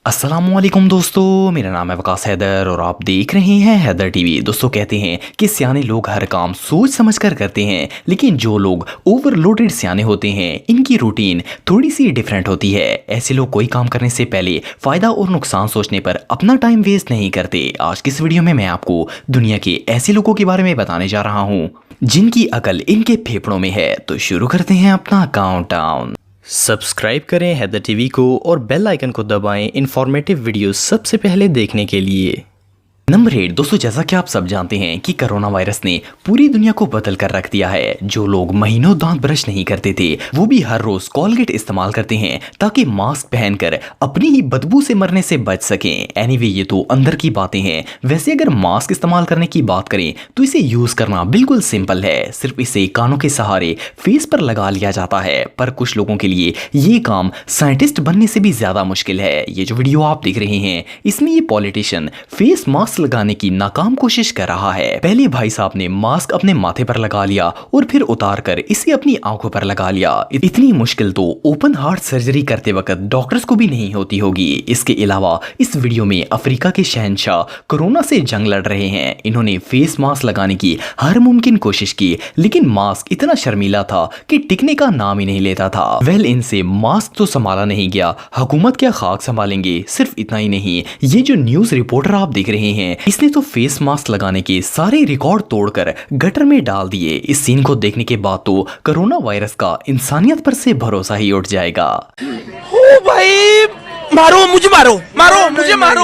अस्सलामुअलैकुम दोस्तों, मेरा नाम है वकास हैदर और आप देख रहे हैं हैदर टीवी। दोस्तों, कहते हैं कि सियाने लोग हर काम सोच समझ कर करते हैं, लेकिन जो लोग ओवरलोडेड सियाने होते हैं इनकी रूटीन थोड़ी सी डिफरेंट होती है। ऐसे लोग कोई काम करने से पहले फ़ायदा और नुकसान सोचने पर अपना टाइम वेस्ट नहीं करते। आज की इस वीडियो में मैं आपको दुनिया के ऐसे लोगों के बारे में बताने जा रहा हूँ जिनकी अकल इनके फेफड़ों में है। तो शुरू करते हैं अपना काउंटडाउन। सब्सक्राइब करें हैदर टीवी को और बेल आइकन को दबाएं इन्फॉर्मेटिव वीडियो सबसे पहले देखने के लिए। नंबर 8 दोस्तों, जैसा कि आप सब जानते हैं कि कोरोना वायरस ने पूरी दुनिया को बदल कर रख दिया है। जो लोग महीनों दांत ब्रश नहीं करते थे वो भी हर रोज कोलगेट इस्तेमाल करते हैं ताकि मास्क पहनकर अपनी ही बदबू से मरने से बच सकें। एनीवे, ये तो अंदर की बातें हैं। वैसे अगर मास्क इस्तेमाल करने की बात करें तो इसे यूज करना बिल्कुल सिंपल है। सिर्फ इसे कानों के सहारे फेस पर लगा लिया जाता है, पर कुछ लोगों के लिए ये काम साइंटिस्ट बनने से भी ज्यादा मुश्किल है। ये जो वीडियो आप देख रहे हैं इसमें ये पॉलिटिशियन फेस मास्क लगाने की नाकाम कोशिश कर रहा है। पहले भाई साहब ने मास्क अपने माथे पर लगा लिया और फिर उतार कर इसे अपनी आंखों पर लगा लिया। इतनी मुश्किल तो ओपन हार्ट सर्जरी करते वक्त डॉक्टर्स को भी नहीं होती होगी। इसके अलावा इस वीडियो में अफ्रीका के शहंशाह कोरोना से जंग लड़ रहे हैं। इन्होंने फेस मास्क लगाने की हर मुमकिन कोशिश की, लेकिन मास्क इतना शर्मीला था कि टिकने का नाम ही नहीं लेता था। इनसे मास्क तो संभाला नहीं गया, हुकूमत क्या खाक संभालेंगे। सिर्फ इतना ही नहीं, ये जो न्यूज रिपोर्टर आप देख रहे हैं इसने तो फेस मास्क लगाने के सारे रिकॉर्ड तोड़कर गटर में डाल दिए। इस सीन को देखने के बाद तो कोरोना वायरस का इंसानियत पर से भरोसा ही उठ जाएगा। ओ भाई, मारो मुझे, मारो मुझे, मारो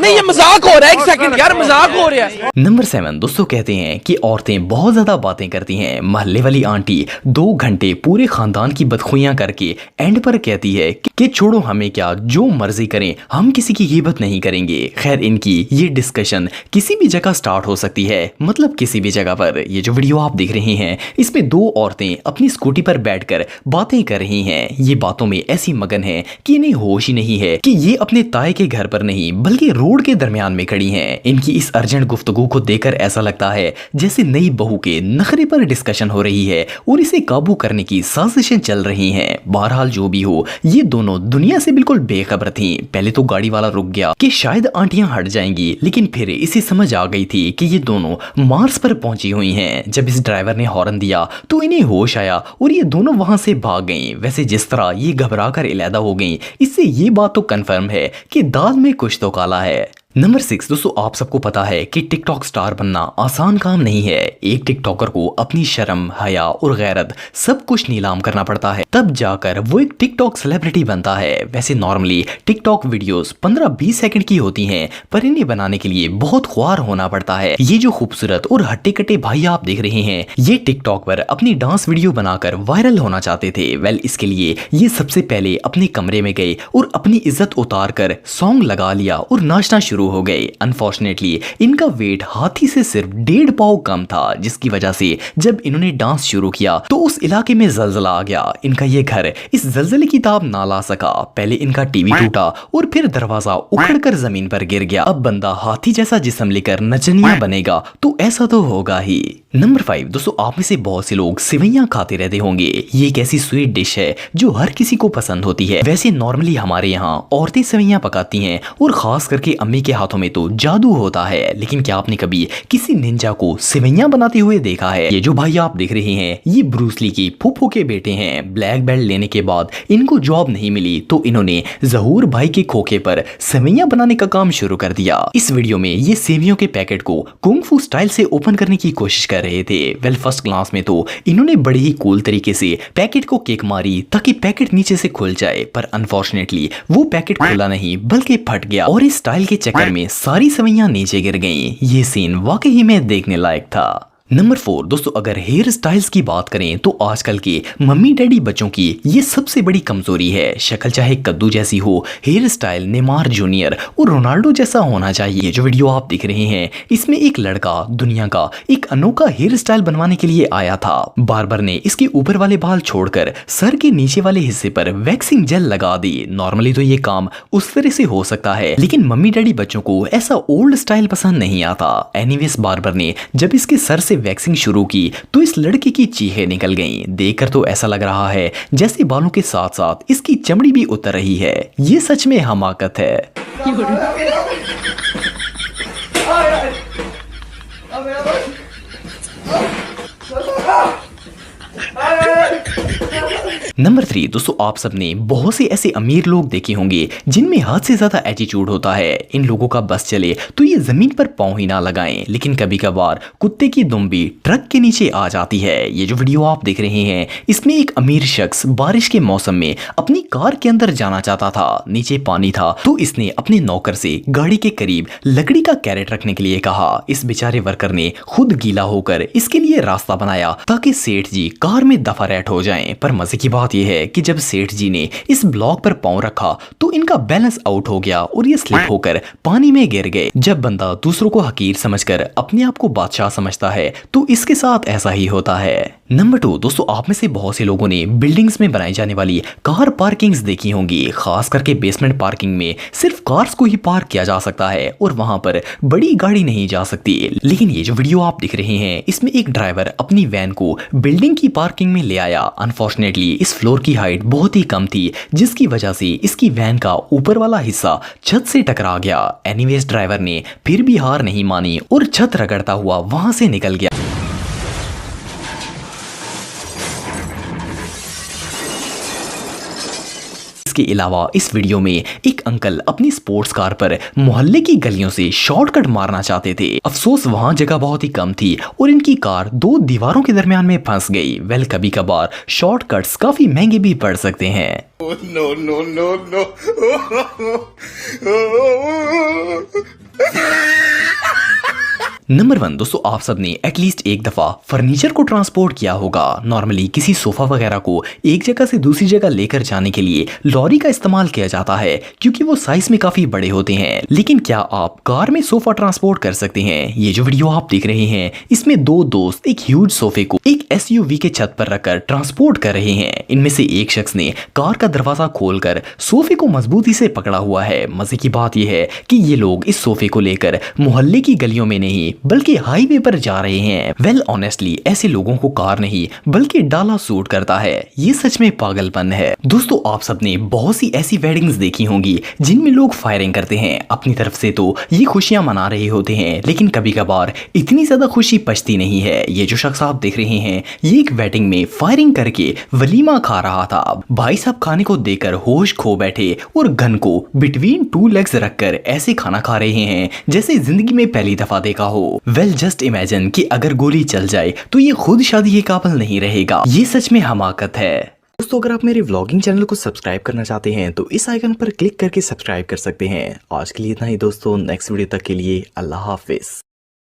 नहीं, ये मजाक हो रहा है। एक सेकंड यार, मजाक हो रहा है। नंबर 7 दोस्तों, कहते हैं कि औरतें बहुत ज्यादा बातें करती हैं। मोहल्ले वाली आंटी 2 घंटे पूरे खानदान की बदखुइयां करके एंड पर कहती है कि छोड़ो, हमें क्या, जो मर्जी करें, हम किसी की गिबत नहीं करेंगे। खैर, इनकी ये डिस्कशन किसी भी जगह स्टार्ट हो सकती है, मतलब किसी भी जगह पर। ये जो वीडियो आप देख रहे हैं इसमें 2 औरतें अपनी स्कूटी पर बैठकर बातें कर रही हैं। ये बातों में ऐसी मगन है कि इन्हें होश ही नहीं है कि ये अपने ताए के घर पर नहीं बल्कि रोड के दरमियान में खड़ी हैं। इनकी इस अर्जेंट गुफ्तगू को देखकर ऐसा लगता है जैसे नई बहू के नखरे पर डिस्कशन हो रही है और इसे काबू करने की साजिशें चल रही हैं। बहरहाल जो भी हो, ये दोनों दुनिया से बिल्कुल बेखबर थीं। पहले तो गाड़ी वाला रुक गया कि शायद आंटियां हट जाएंगी, लेकिन फिर इसे समझ आ गई थी कि ये दोनों मार्स पर पहुंची हुई हैं। जब इस ड्राइवर ने हॉर्न दिया तो इन्हें होश आया और ये दोनों वहां से भाग गईं। वैसे जिस तरह ये घबरा कर इलादा हो गईं, इससे ये बात तो कंफर्म है कि दाल में कुछ तो काला है। नंबर 6 दोस्तों, आप सबको पता है कि टिकटॉक स्टार बनना आसान काम नहीं है। एक टिकटॉकर को अपनी शर्म, हया और गैरत सब कुछ नीलाम करना पड़ता है, तब जाकर वो एक टिकटॉक सेलिब्रिटी बनता है। वैसे नॉर्मली टिकटॉक वीडियोस 15-20 सेकंड की होती हैं, पर इन्हें बनाने के लिए बहुत ख्वार होना पड़ता है। ये जो खूबसूरत और हट्टे कट्टे भाई आप देख रहे हैं, ये टिकटॉक पर अपनी डांस वीडियो बनाकर वायरल होना चाहते थे। इसके लिए ये सबसे पहले अपने कमरे में गए और अपनी इज्जत उतार कर सॉन्ग लगा लिया और नाचना शुरू हो गए। अनफॉर्चुनेटली इनका वेट हाथी से सिर्फ 1.5 पाव कम था, जिसकी वजह से जब इन्होंने डांस शुरू किया तो उस इलाके में जलजला आ गया। इनका ये घर इस जलजले की ताब ना ला सका। पहले इनका टीवी टूटा और फिर दरवाजा उखड़कर जमीन पर गिर गया। अब बंदा हाथी जैसा जिस्म लेकर नचनिया बनेगा तो ऐसा तो होगा ही। नंबर 5 दोस्तों, आप में से बहुत से लोग सिवैयां खाते रहते होंगे। ये एक ऐसी स्वीट डिश है जो हर किसी को पसंद होती है। वैसे नॉर्मली हमारे यहाँ औरतें सिवैयां पकाती हैं और खास करके अम्मी के हाथों में तो जादू होता है। लेकिन क्या आपने कभी किसी निंजा को सिवैयां बनाते हुए देखा है? ये जो भाई आप देख रहे हैं ये ब्रूस ली की फूफो के बेटे हैं। ब्लैक बेल्ट लेने के बाद इनको जॉब नहीं मिली तो इन्होंने जहूर भाई के खोखे पर सिवैयां बनाने का काम शुरू कर दिया। इस वीडियो में ये सेवियों के पैकेट को कुंग फू स्टाइल से ओपन करने की कोशिश कर रहे थे। फर्स्ट क्लास में तो इन्होंने बड़े ही कूल तरीके से पैकेट को किक मारी ताकि पैकेट नीचे से खुल जाए, पर अनफॉर्चुनेटली वो पैकेट खुला नहीं बल्कि फट गया और इस स्टाइल के चक्कर में सारी सवैयां नीचे गिर गईं। ये सीन वाकई में देखने लायक था। नंबर 4 दोस्तों, अगर हेयर स्टाइल्स की बात करें तो आजकल के मम्मी डैडी बच्चों की ये सबसे बड़ी कमजोरी है। शक्ल चाहे कद्दू जैसी हो, हेयर स्टाइल नेमार जूनियर और रोनाल्डो जैसा होना चाहिए। जो वीडियो आप देख रहे हैं इसमें एक लड़का दुनिया का एक अनोखा हेयर स्टाइल बनवाने के लिए आया था। बार्बर ने इसके ऊपर वाले बाल छोड़कर सर के नीचे वाले हिस्से पर वैक्सिंग जेल लगा दी। नॉर्मली तो ये काम उस तरह से हो सकता है, लेकिन मम्मी डैडी बच्चों को ऐसा ओल्ड स्टाइल पसंद नहीं आता। एनीवेज बार्बर ने जब इसके सर से वैक्सिंग शुरू की तो इस लड़के की चीखें निकल गईं। देखकर तो ऐसा लग रहा है जैसे बालों के साथ साथ इसकी चमड़ी भी उतर रही है। ये सच में हमाकत है। नंबर 3 दोस्तों, आप सबने बहुत से ऐसे अमीर लोग देखे होंगे जिनमें हद से ज्यादा एटीट्यूड होता है। इन लोगों का बस चले तो ये जमीन पर पांव ही ना लगाएं, लेकिन कभी कभार कुत्ते की दुम भी ट्रक के नीचे आ जाती है। ये जो वीडियो आप देख रहे हैं इसमें एक अमीर शख्स बारिश के मौसम में अपनी कार के अंदर जाना चाहता था। नीचे पानी था तो इसने अपने नौकर से गाड़ी के करीब लकड़ी का कैरेट रखने के लिए कहा। इस बेचारे वर्कर ने खुद गीला होकर इसके लिए रास्ता बनाया ताकि सेठ जी कार में दफा रैट हो जाएं। पर मजे की बात यह है कि जब सेठ जी ने इस ब्लॉक पर पांव रखा तो इनका बैलेंस आउट हो गया और ये स्लिप होकर पानी में गिर गए। जब बंदा दूसरों को हकीर समझकर अपने आप को बादशाह समझता है तो इसके साथ ऐसा ही होता है। नंबर 2 दोस्तों, आप में से बहुत से लोगों ने बिल्डिंग्स में बनाई जाने वाली कार पार्किंग्स देखी होंगी। खास करके बेसमेंट पार्किंग में सिर्फ कार्स को ही पार्क किया जा सकता है और वहां पर बड़ी गाड़ी नहीं जा सकती। लेकिन ये जो वीडियो आप देख रहे हैं इसमें एक ड्राइवर अपनी वैन को बिल्डिंग की पार्किंग में ले आया। अनफॉर्चुनेटली इस फ्लोर की हाइट बहुत ही कम थी जिसकी वजह से इसकी वैन का ऊपर वाला हिस्सा छत से टकरा गया। एनीवेज ड्राइवर ने फिर भी हार नहीं मानी और छत रगड़ता हुआ वहां से निकल गया। इसके अलावा इस वीडियो में एक अंकल अपनी स्पोर्ट्स कार पर मोहल्ले की गलियों से शॉर्टकट मारना चाहते थे। अफसोस वहां जगह बहुत ही कम थी और इनकी कार 2 दीवारों के दरमियान में फंस गई। वेल, कभी कभार शॉर्टकट्स काफी महंगे भी पड़ सकते हैं। नंबर 1 दोस्तों, आप सबने एटलीस्ट एक दफा फर्नीचर को ट्रांसपोर्ट किया होगा। नॉर्मली किसी सोफा वगैरह को एक जगह से दूसरी जगह लेकर जाने के लिए लॉरी का इस्तेमाल किया जाता है क्योंकि वो साइज में काफी बड़े होते हैं। लेकिन क्या आप कार में सोफा ट्रांसपोर्ट कर सकते हैं? ये जो वीडियो आप देख रहे हैं इसमें 2 दोस्त एक ह्यूज सोफे को एक SUV के छत पर रखकर ट्रांसपोर्ट कर रहे हैं। इनमें से एक शख्स ने कार का दरवाजा खोलकर सोफे को मजबूती से पकड़ा हुआ है। मजे की बात यह है कि ये लोग इस सोफे को लेकर मोहल्ले की गलियों में नहीं बल्कि हाईवे पर जा रहे हैं। वेल ऑनेस्टली ऐसे लोगों को कार नहीं बल्कि डाला सूट करता है। ये सच में पागलपन है। दोस्तों, आप सबने बहुत सी ऐसी वेडिंग्स देखी होंगी जिनमें लोग फायरिंग करते हैं। अपनी तरफ से तो ये खुशियां मना रहे होते हैं, लेकिन कभी कभार इतनी ज्यादा खुशी पचती नहीं है। ये जो शख्स आप देख रहे हैं ये एक वेडिंग में फायरिंग करके वलीमा खा रहा था। भाई साहब खाने को देकर होश खो बैठे और गन को बिटवीन 2 लेग्स रखकर ऐसे खाना खा रहे हैं जैसे जिंदगी में पहली दफा देखा हो। वेल जस्ट इमेजिन कि अगर गोली चल जाए तो ये खुद शादी के काबिल नहीं रहेगा। ये सच में हमाकत है। दोस्तों, अगर आप मेरे व्लॉगिंग चैनल को सब्सक्राइब करना चाहते हैं तो इस आइकन पर क्लिक करके सब्सक्राइब कर सकते हैं। आज के लिए इतना ही दोस्तों, नेक्स्ट वीडियो तक के लिए अल्लाह हाफिज।